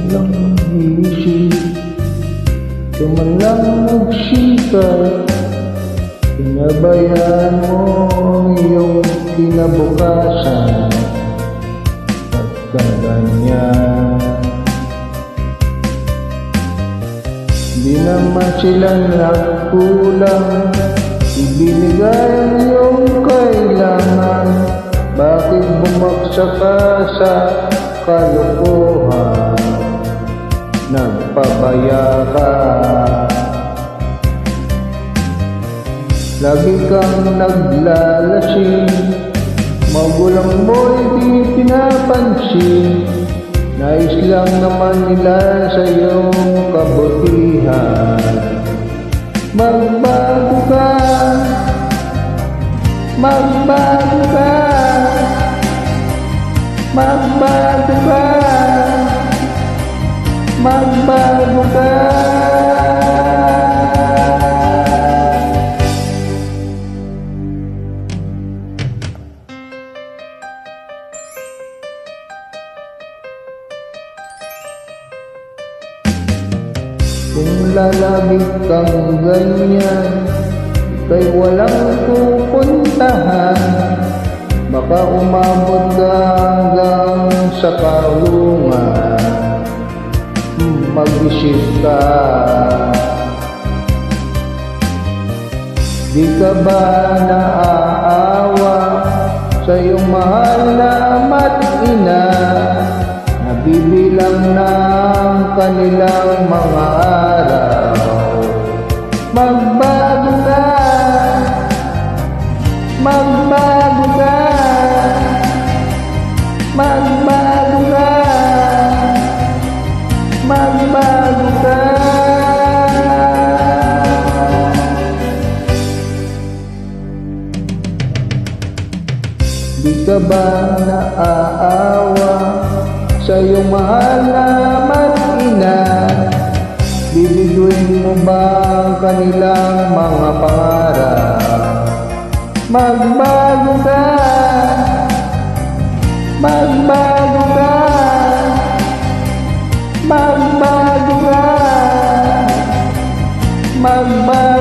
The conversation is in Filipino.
lang isip, lang magsikat. Pinabayaan mo iyong kinabukasan at ganyan. Di naman sila nagkulang, ibinigay ang iyong kailangan. Bakit bumagsak ka sa kalokohan? Nagpabaya ka, lagi kang naglalasing, magulang mo'y di pinapansin. Nais lang naman nila sa iyong kabutihan. Magbago ka, magbago ka, magbago ka, magbago ka. Kung lalabig kang ganyan, ika'y walang pupuntahan. Baka umabot ka hanggang sa kulungan. Mag-isip ka, di ka ba naaawa sa iyong mahal na ama't ina? Nabibilang ng kanilang mga araw. Magbago ka, magbago ka, magbago ka, magbago ka. Di ka ba naaawa sa iyong mahal na ama't ina? Bibiguin mo ba ang kanilang mga pangarap? Magbago ka, magbago ka, magbago ka, magbago